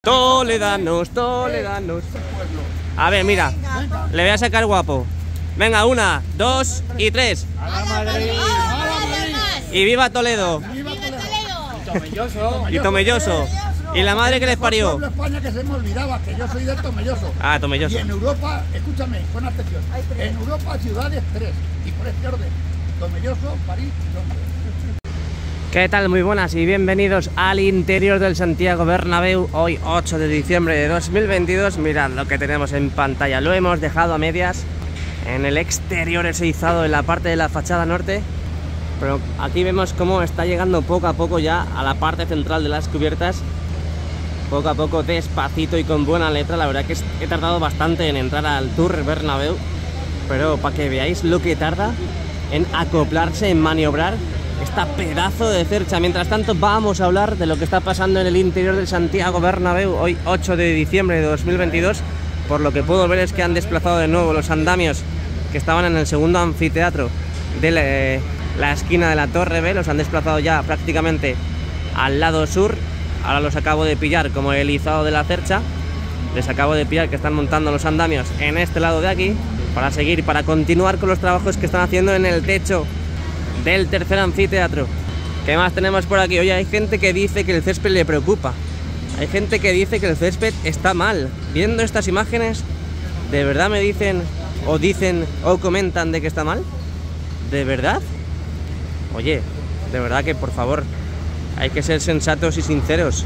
Toledanos. A ver, mira, le voy a sacar guapo. Venga, 1, 2 y 3. ¡A la Madrid! Y viva Toledo. Y Tomelloso. ¿Y la madre que les parió? Pueblo España que se me olvidaba, que yo soy del Tomelloso. Ah, Tomelloso. Y en Europa, escúchame, con atención. En Europa, ciudades 3. Y por este orden: Tomelloso, París y Londres. ¿Qué tal? Muy buenas y bienvenidos al interior del Santiago Bernabéu. Hoy 8 de diciembre de 2022. Mirad lo que tenemos en pantalla. Lo hemos dejado a medias en el exterior, ese izado en la parte de la fachada norte. Pero aquí vemos cómo está llegando poco a poco ya a la parte central de las cubiertas. Poco a poco, despacito y con buena letra. La verdad que he tardado bastante en entrar al Tour Bernabéu, pero para que veáis lo que tarda en acoplarse, en maniobrar esta pedazo de cercha. Mientras tanto vamos a hablar de lo que está pasando en el interior del Santiago Bernabéu hoy 8 de diciembre de 2022. Por lo que puedo ver es que han desplazado de nuevo los andamios que estaban en el segundo anfiteatro de la esquina de la Torre B. Los han desplazado ya prácticamente al lado sur. Ahora los acabo de pillar como el izado de la cercha. Les acabo de pillar que están montando los andamios en este lado de aquí para continuar con los trabajos que están haciendo en el techo del tercer anfiteatro. ¿Qué más tenemos por aquí? Oye, hay gente que dice que el césped le preocupa. Hay gente que dice que el césped está mal. Viendo estas imágenes, ¿de verdad me dicen o comentan de que está mal? ¿De verdad? Oye, de verdad que por favor hay que ser sensatos y sinceros.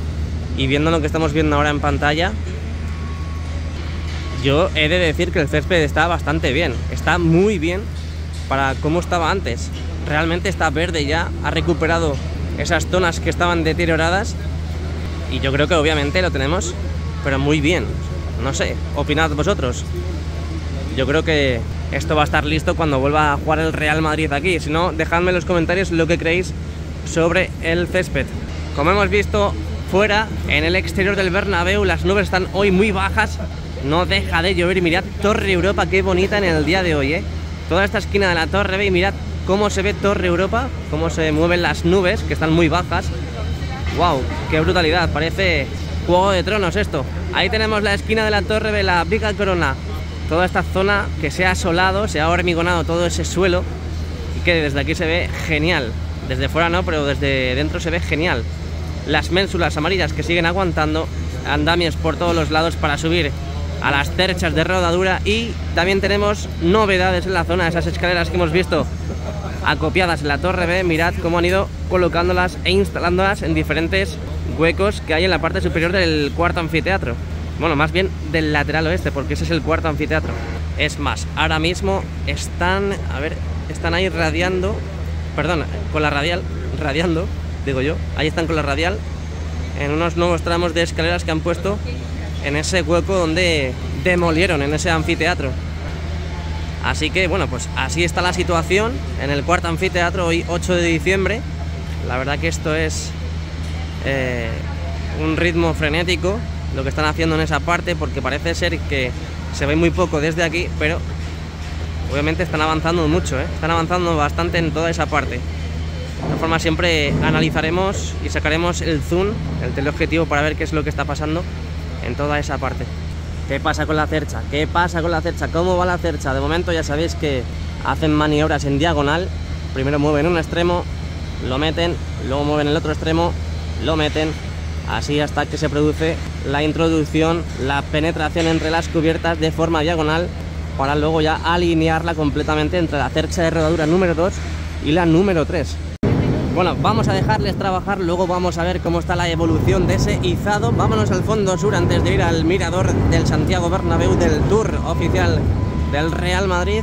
Y viendo lo que estamos viendo ahora en pantalla, yo he de decir que el césped está bastante bien. Está muy bien para cómo estaba antes. Realmente está verde ya, ha recuperado esas zonas que estaban deterioradas. Y yo creo que obviamente lo tenemos, pero muy bien. No sé, opinad vosotros. Yo creo que esto va a estar listo cuando vuelva a jugar el Real Madrid aquí. Si no, dejadme en los comentarios lo que creéis sobre el césped. Como hemos visto fuera, en el exterior del Bernabéu, las nubes están hoy muy bajas. No deja de llover y mirad Torre Europa, qué bonita en el día de hoy, ¿eh? Toda esta esquina de la Torre B y mirad cómo se ve Torre Europa, cómo se mueven las nubes, que están muy bajas. ¡Wow! ¡Qué brutalidad! Parece Juego de Tronos esto. Ahí tenemos la esquina de la Torre B, la Viga Corona. Toda esta zona que se ha asolado, se ha hormigonado todo ese suelo y que desde aquí se ve genial. Desde fuera no, pero desde dentro se ve genial. Las ménsulas amarillas que siguen aguantando, andamios por todos los lados para subir a las cerchas de rodadura. Y también tenemos novedades en la zona, esas escaleras que hemos visto acopiadas en la Torre B. Mirad cómo han ido colocándolas e instalándolas en diferentes huecos que hay en la parte superior del cuarto anfiteatro. Bueno, más bien del lateral oeste, porque ese es el cuarto anfiteatro. Es más, ahora mismo están ahí radiando, perdón, con la radial, radiando, digo yo, ahí están con la radial en unos nuevos tramos de escaleras que han puesto en ese hueco donde demolieron en ese anfiteatro. Así que bueno, pues así está la situación en el cuarto anfiteatro hoy 8 de diciembre. La verdad que esto es un ritmo frenético lo que están haciendo en esa parte, porque parece ser que se ve muy poco desde aquí, pero obviamente están avanzando mucho, ¿eh? Están avanzando bastante en toda esa parte. De todas formas, siempre analizaremos y sacaremos el zoom, el teleobjetivo, para ver qué es lo que está pasando en toda esa parte. ¿Qué pasa con la cercha? ¿Qué pasa con la cercha? ¿Cómo va la cercha? De momento ya sabéis que hacen maniobras en diagonal. Primero mueven un extremo, lo meten, luego mueven el otro extremo, lo meten, así hasta que se produce la introducción, la penetración entre las cubiertas de forma diagonal, para luego ya alinearla completamente entre la cercha de rodadura número 2 y la número 3. Bueno, vamos a dejarles trabajar, luego vamos a ver cómo está la evolución de ese izado. Vámonos al fondo sur antes de ir al mirador del Santiago Bernabéu, del Tour oficial del Real Madrid.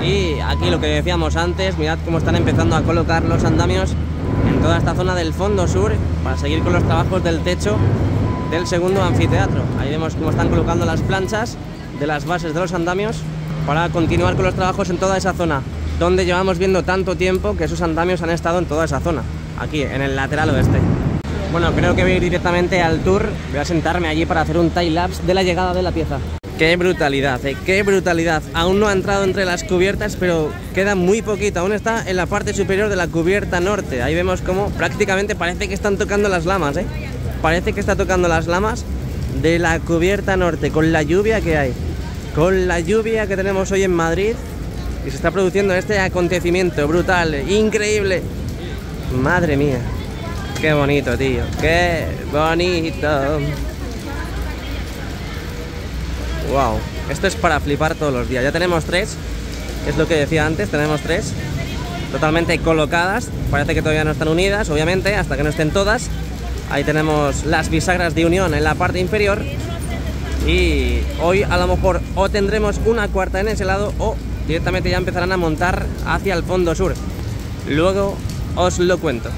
Y aquí lo que decíamos antes, mirad cómo están empezando a colocar los andamios en toda esta zona del fondo sur para seguir con los trabajos del techo del segundo anfiteatro. Ahí vemos cómo están colocando las planchas de las bases de los andamios para continuar con los trabajos en toda esa zona donde llevamos viendo tanto tiempo que esos andamios han estado en toda esa zona, aquí en el lateral oeste. Bueno, creo que voy a ir directamente al Tour, voy a sentarme allí para hacer un time-lapse de la llegada de la pieza. ¡Qué brutalidad, qué brutalidad! Aún no ha entrado entre las cubiertas, pero queda muy poquito, aún está en la parte superior de la cubierta norte. Ahí vemos cómo prácticamente parece que están tocando las lamas, Parece que está tocando las lamas de la cubierta norte, con la lluvia que hay, con la lluvia que tenemos hoy en Madrid, y se está produciendo este acontecimiento brutal, increíble. Madre mía, qué bonito, tío, qué bonito. Wow, esto es para flipar todos los días. Ya tenemos 3, es lo que decía antes, tenemos 3 totalmente colocadas. Parece que todavía no están unidas, obviamente, hasta que no estén todas. Ahí tenemos las bisagras de unión en la parte inferior. Y hoy a lo mejor o tendremos una cuarta en ese lado o directamente ya empezarán a montar hacia el fondo sur. Luego os lo cuento.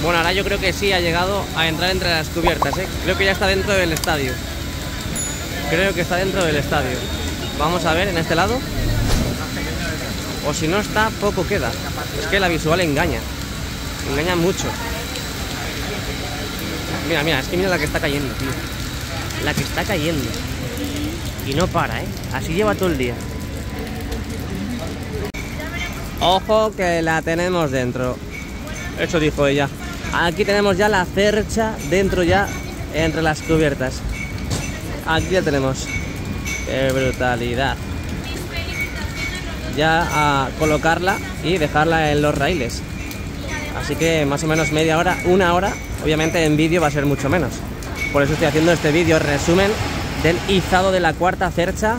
Bueno, ahora yo creo que sí ha llegado a entrar entre las cubiertas, ¿eh? Creo que ya está dentro del estadio. Creo que está dentro del estadio. Vamos a ver en este lado. O si no está, poco queda. Es que la visual engaña. Engaña mucho. Mira, mira, es que mira la que está cayendo, tío. La que está cayendo. Y no para, ¿eh? Así lleva todo el día. Ojo que la tenemos dentro. Eso dijo ella. Aquí tenemos ya la cercha dentro ya, entre las cubiertas. Aquí ya tenemos. ¡Qué brutalidad! Ya a colocarla y dejarla en los raíles. Así que más o menos media hora, una hora. Obviamente en vídeo va a ser mucho menos. Por eso estoy haciendo este vídeo resumen del izado de la cuarta cercha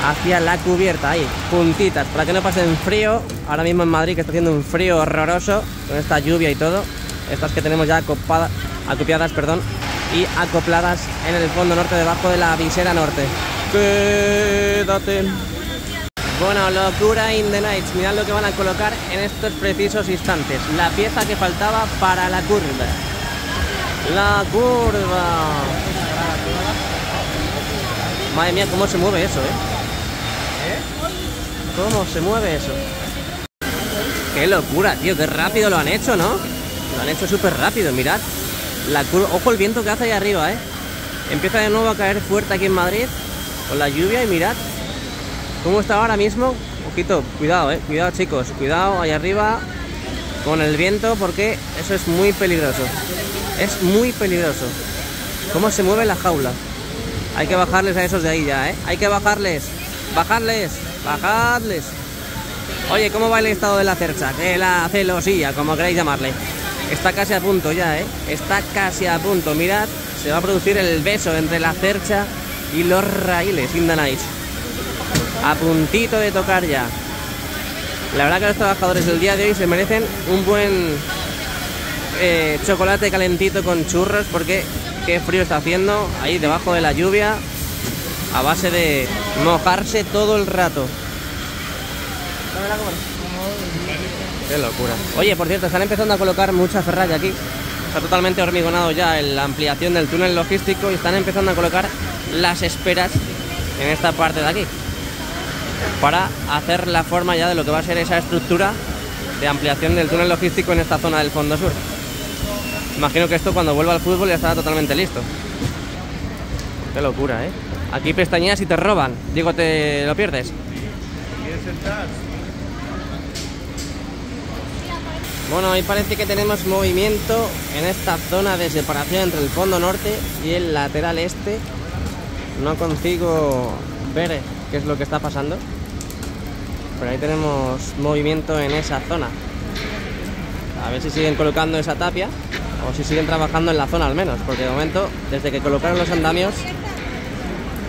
hacia la cubierta. Ahí, puntitas, para que no pasen frío. Ahora mismo en Madrid, que está haciendo un frío horroroso, con esta lluvia y todo. Estas que tenemos ya acopiadas, perdón, y acopladas en el fondo norte, debajo de la visera norte. Quédate. Bueno, locura in the night. Mirad lo que van a colocar en estos precisos instantes. La pieza que faltaba para la curva. La curva. Madre mía, cómo se mueve eso, ¿Cómo se mueve eso? Qué locura, tío, qué rápido lo han hecho, ¿no? Lo han hecho súper rápido, mirad. La curva, ojo el viento que hace ahí arriba, Empieza de nuevo a caer fuerte aquí en Madrid con la lluvia y mirad cómo está ahora mismo. Ojito, cuidado, cuidado, chicos, cuidado ahí arriba con el viento, porque eso es muy peligroso. Es muy peligroso. Cómo se mueve la jaula. Hay que bajarles a esos de ahí ya, Hay que bajarles. Bajarles, bajadles. Oye, ¿cómo va el estado de la cercha? De la celosía, como queráis llamarle. Está casi a punto ya, Está casi a punto. Mirad, se va a producir el beso entre la cercha y los raíles in the night. A puntito de tocar ya. La verdad que los trabajadores del día de hoy se merecen un buen chocolate calentito con churros, porque qué frío está haciendo ahí debajo de la lluvia, a base de mojarse todo el rato. Qué locura. Oye, por cierto, están empezando a colocar mucha ferralla aquí. Está totalmente hormigonado ya en la ampliación del túnel logístico y están empezando a colocar las esperas en esta parte de aquí, para hacer la forma ya de lo que va a ser esa estructura de ampliación del túnel logístico en esta zona del fondo sur. Imagino que esto cuando vuelva al fútbol ya estará totalmente listo. Qué locura, Aquí pestañeas y te roban. Digo, te lo pierdes. ¿Quieres entrar? Bueno, ahí parece que tenemos movimiento en esta zona de separación entre el fondo norte y el lateral este. No consigo ver qué es lo que está pasando, pero ahí tenemos movimiento en esa zona. A ver si siguen colocando esa tapia o si siguen trabajando en la zona al menos, porque de momento, desde que colocaron los andamios...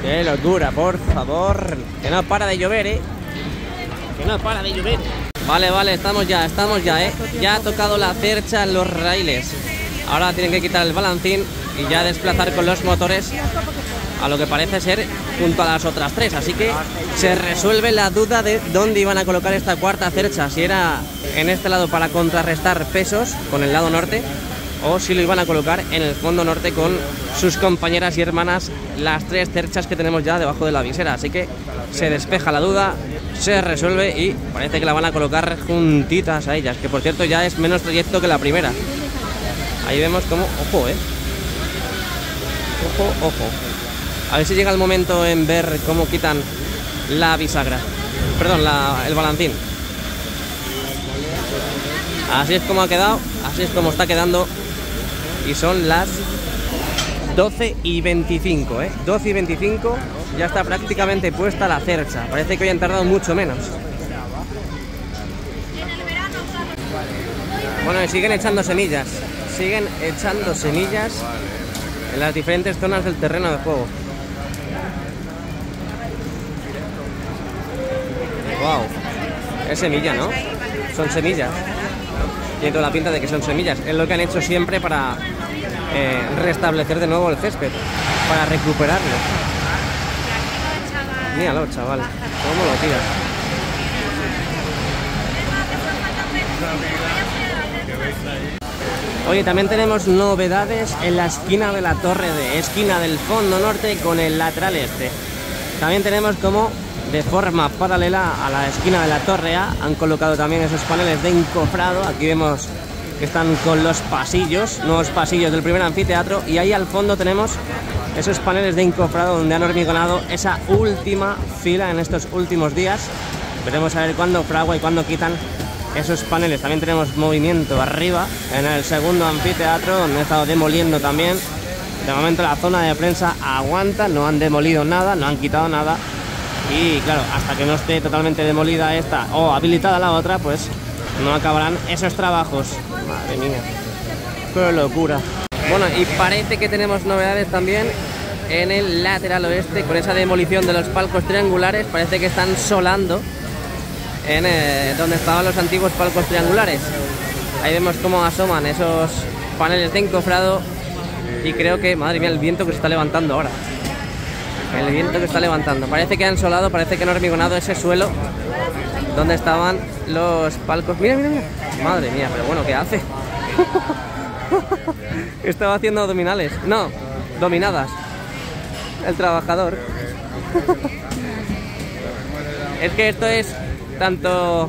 ¡Qué locura, por favor! Que no para de llover, Que no para de llover. Vale, vale, estamos ya, Ya ha tocado la cercha en los raíles. Ahora tienen que quitar el balancín y ya desplazar con los motores a lo que parece ser junto a las otras 3. Así que se resuelve la duda de dónde iban a colocar esta cuarta cercha. Si era en este lado para contrarrestar pesos con el lado norte, o si lo iban a colocar en el fondo norte con sus compañeras y hermanas, las 3 cerchas que tenemos ya debajo de la visera. Así que se despeja la duda, se resuelve y parece que la van a colocar juntitas a ellas, que por cierto ya es menos trayecto que la primera. Ahí vemos como, ojo, ojo, ojo. A ver si llega el momento en ver cómo quitan la bisagra, perdón, el balancín. Así es como ha quedado, así es como está quedando. Y son las 12:25, 12:25, ya está prácticamente puesta la cercha. Parece que hoy han tardado mucho menos. Bueno, y siguen echando semillas. Siguen echando semillas en las diferentes zonas del terreno de juego. Wow, es semilla, ¿no? Son semillas. Tiene toda la pinta de que son semillas. Es lo que han hecho siempre para restablecer de nuevo el césped, para recuperarlo. Míralo, chaval, cómo lo tiras. Oye, también tenemos novedades en la esquina de la torre D, esquina del fondo norte con el lateral este. También tenemos como de forma paralela a la esquina de la torre A han colocado también esos paneles de encofrado. Aquí vemos que están con los pasillos, nuevos pasillos del primer anfiteatro, y ahí al fondo tenemos esos paneles de encofrado donde han hormigonado esa última fila en estos últimos días. Veremos a ver cuándo fragua y cuándo quitan esos paneles. También tenemos movimiento arriba en el segundo anfiteatro, donde han estado demoliendo también. De momento la zona de prensa aguanta, no han demolido nada, no han quitado nada. Y claro, hasta que no esté totalmente demolida esta o habilitada la otra, pues no acabarán esos trabajos. Madre mía, qué locura. Bueno, y parece que tenemos novedades también en el lateral oeste con esa demolición de los palcos triangulares. Parece que están solando en donde estaban los antiguos palcos triangulares. Ahí vemos cómo asoman esos paneles de encofrado y creo que, madre mía, el viento que se está levantando ahora. El viento que está levantando. Parece que han solado, parece que han hormigonado ese suelo donde estaban los palcos. Mira, mira, mira. Madre mía, pero bueno, ¿qué hace? Estaba haciendo abdominales. No, dominadas. El trabajador. Es que esto es tanto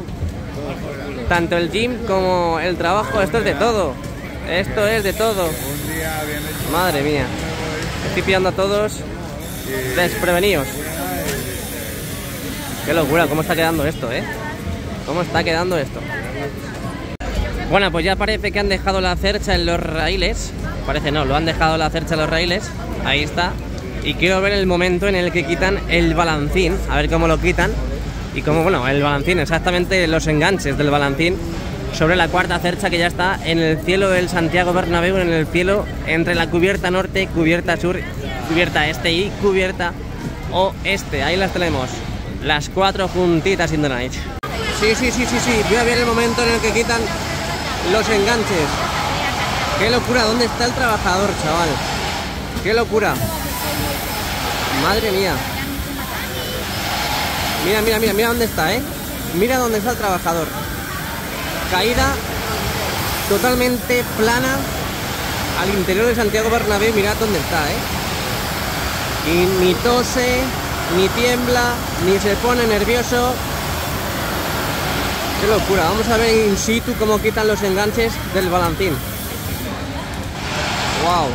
el gym como el trabajo. Esto es de todo. Esto es de todo. Madre mía. Estoy pillando a todos desprevenidos. Qué locura, cómo está quedando esto, cómo está quedando esto. Bueno, pues ya parece que han dejado la cercha en los raíles. Parece no, lo han dejado la cercha en los raíles. Ahí está. Y quiero ver el momento en el que quitan el balancín. A ver cómo lo quitan. Y cómo, bueno, el balancín, exactamente los enganches del balancín sobre la cuarta cercha que ya está en el cielo del Santiago Bernabéu, en el cielo entre la cubierta norte, cubierta sur, cubierta este y cubierta oeste. Ahí las tenemos, las cuatro juntitas in the night. Sí, voy a ver el momento en el que quitan los enganches. Qué locura, ¿dónde está el trabajador, chaval? Qué locura. Madre mía. Mira dónde está, Mira dónde está el trabajador. Caída totalmente plana al interior de Santiago Bernabéu. Mirad dónde está, Y ni tose, ni tiembla, ni se pone nervioso. Qué locura. Vamos a ver in situ cómo quitan los enganches del balancín. Wow.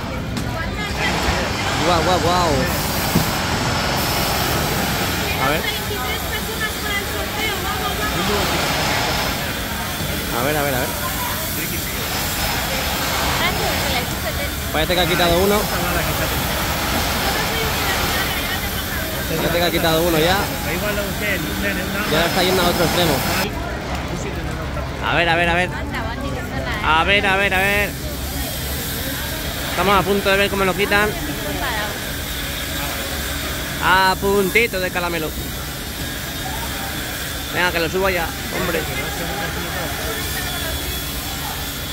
A ver. A ver. Parece que ha quitado uno. Parece que ha quitado uno ya. Ya está yendo al otro extremo. A ver. A ver. Estamos a punto de ver cómo lo quitan. A puntito de caramelo. Venga, que lo subo ya, hombre.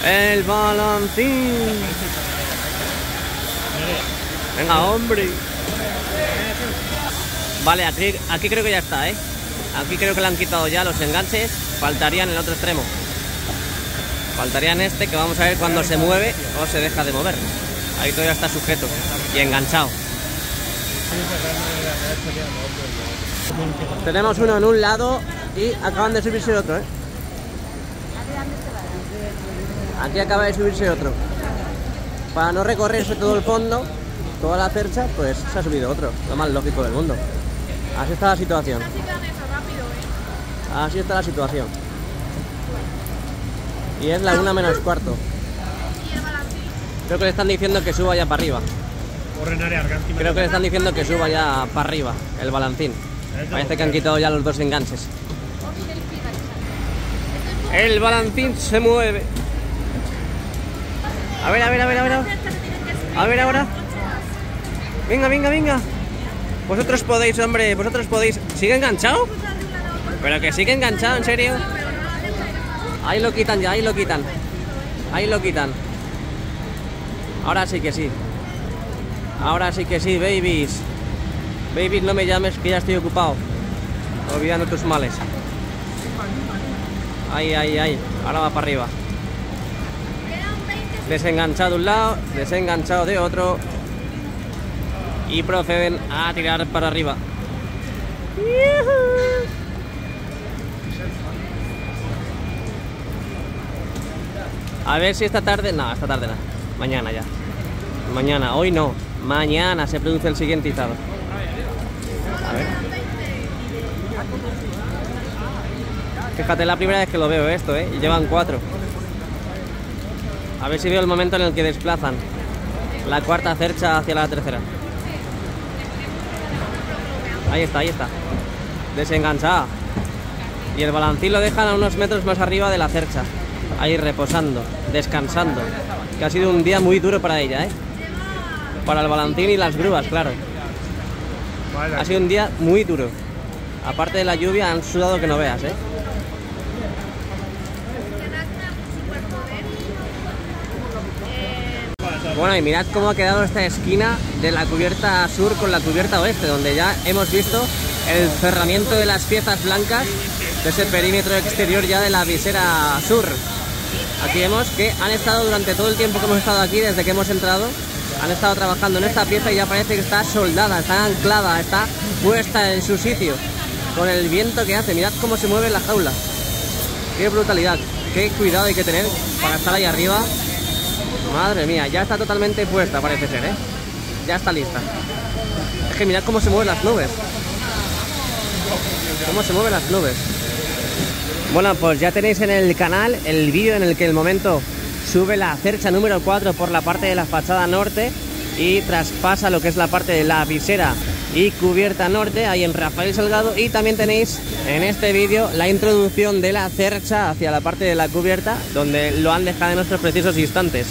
El balancín. Venga, hombre. Vale, aquí creo que ya está, Aquí creo que le han quitado ya los enganches. Faltarían en el otro extremo. Faltarían este, que vamos a ver cuando se mueve o se deja de mover. Ahí todavía está sujeto y enganchado. Tenemos uno en un lado y acaban de subirse otro, Aquí acaba de subirse otro. Para no recorrerse todo el fondo, toda la cercha, pues se ha subido otro. Lo más lógico del mundo. Así está la situación. Así está la situación. Y es la 1 menos cuarto. Creo que le están diciendo que suba ya para arriba. Creo que le están diciendo que suba ya para arriba el balancín. Parece que han quitado ya los dos enganches. El balancín se mueve. A ver, a ver, a ver, a ver. A ver ahora. Venga, venga, venga. Vosotros podéis, hombre, vosotros podéis. ¿Sigue enganchado? Pero que sigue enganchado, ¿en serio? Ahí lo quitan ya, ahí lo quitan. Ahí lo quitan. Ahora sí que sí. Ahora sí que sí, babies. Babies, no me llames que ya estoy ocupado. Olvidando tus males. Ahí, ahí, ahí. Ahora va para arriba. Desenganchado de un lado, desenganchado de otro. Y proceden a tirar para arriba. A ver si esta tarde... No, esta tarde no. Mañana ya. Mañana, hoy no. Mañana se produce el siguiente izado. A ver. Fíjate, la primera vez que lo veo esto, ¿eh? Y llevan 4. A ver si veo el momento en el que desplazan la cuarta cercha hacia la tercera. Ahí está, ahí está. Desenganchada. Y el balancín lo dejan a unos metros más arriba de la cercha. Ahí reposando, descansando. Que ha sido un día muy duro para ella, ¿eh? Para el balancín y las grúas, claro. Ha sido un día muy duro. Aparte de la lluvia, han sudado que no veas, ¿eh? Bueno, y mirad cómo ha quedado esta esquina de la cubierta sur con la cubierta oeste, donde ya hemos visto el cerramiento de las piezas blancas de ese perímetro exterior ya de la visera sur. Aquí vemos que han estado durante todo el tiempo que hemos estado aquí, desde que hemos entrado, han estado trabajando en esta pieza y ya parece que está soldada, está anclada, está puesta en su sitio. Con el viento que hace, mirad cómo se mueve la jaula. Qué brutalidad, qué cuidado hay que tener para estar ahí arriba. Madre mía, ya está totalmente puesta, parece ser, ¿eh? Ya está lista. Es que mirad cómo se mueven las nubes. Cómo se mueven las nubes. Bueno, pues ya tenéis en el canal el vídeo en el que el momento sube la cercha número 4 por la parte de la fachada norte y traspasa lo que es la parte de la visera y cubierta norte, ahí en Rafael Salgado. Y también tenéis en este vídeo la introducción de la cercha hacia la parte de la cubierta, donde lo han dejado en estos precisos instantes.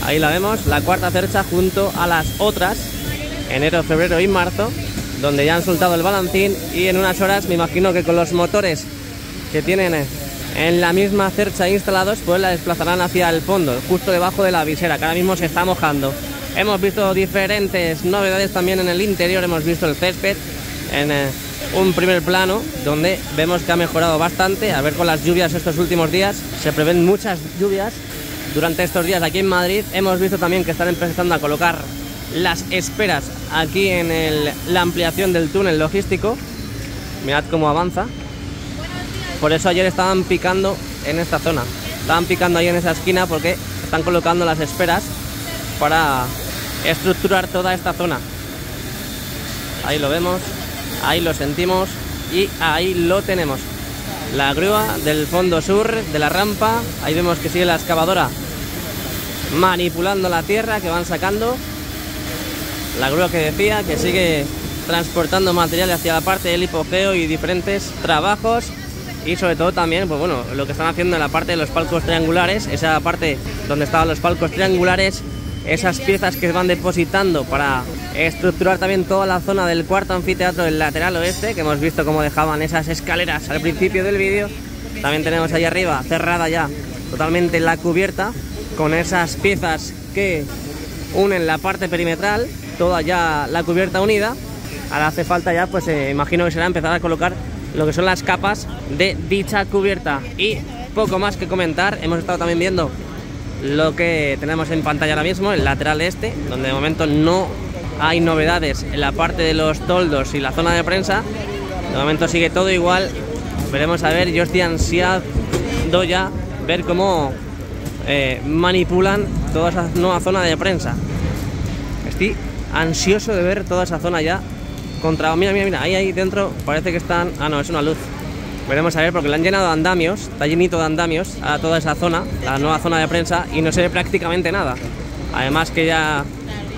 Ahí la vemos, la cuarta cercha junto a las otras, enero, febrero y marzo, donde ya han soltado el balancín y en unas horas, me imagino que con los motores que tienen en la misma cercha instalados, pues la desplazarán hacia el fondo, justo debajo de la visera, que ahora mismo se está mojando. Hemos visto diferentes novedades también en el interior, hemos visto el césped en un primer plano, donde vemos que ha mejorado bastante. A ver con las lluvias estos últimos días, se prevén muchas lluvias durante estos días aquí en Madrid. Hemos visto también que están empezando a colocar las esperas aquí en la ampliación del túnel logístico. Mirad cómo avanza. Por eso ayer estaban picando en esta zona, estaban picando ahí en esa esquina porque están colocando las esperas para estructurar toda esta zona. Ahí lo vemos, ahí lo sentimos y ahí lo tenemos. La grúa del fondo sur de la rampa, ahí vemos que sigue la excavadora manipulando la tierra que van sacando. La grúa que decía que sigue transportando material hacia la parte del hipogeo y diferentes trabajos. Y sobre todo también, pues bueno, lo que están haciendo en la parte de los palcos triangulares, esa parte donde estaban los palcos triangulares, esas piezas que van depositando para estructurar también toda la zona del cuarto anfiteatro del lateral oeste, que hemos visto cómo dejaban esas escaleras al principio del vídeo. También tenemos ahí arriba cerrada ya totalmente la cubierta, con esas piezas que unen la parte perimetral, toda ya la cubierta unida. Ahora hace falta ya, pues imagino que será empezar a colocar lo que son las capas de dicha cubierta. Y poco más que comentar. Hemos estado también viendo lo que tenemos en pantalla ahora mismo, el lateral este, donde de momento no hay novedades en la parte de los toldos y la zona de prensa. De momento sigue todo igual. Veremos a ver, yo estoy ansiado ya ver cómo manipulan toda esa nueva zona de prensa. Estoy ansioso de ver toda esa zona ya. Mira, mira, mira, ahí dentro parece que están... Ah, no, es una luz. Veremos a ver, porque le han llenado de andamios, está llenito de andamios a toda esa zona, la nueva zona de prensa, y no se ve prácticamente nada. Además que ya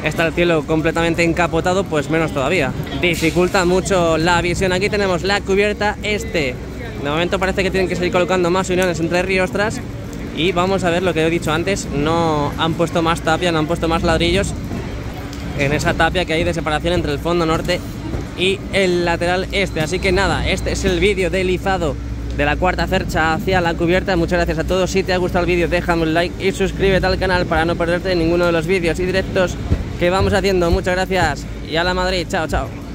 está el cielo completamente encapotado, pues menos todavía. Dificulta mucho la visión. Aquí tenemos la cubierta De momento parece que tienen que seguir colocando más uniones entre riostras. Y vamos a ver lo que he dicho antes, no han puesto más tapia, no han puesto más ladrillos en esa tapia que hay de separación entre el fondo norte y el lateral este. Así que nada, este es el vídeo del izado de la cuarta cercha hacia la cubierta. Muchas gracias a todos. Si te ha gustado el vídeo, déjame un like y suscríbete al canal para no perderte ninguno de los vídeos y directos que vamos haciendo. Muchas gracias y a la Madrid. Chao, chao.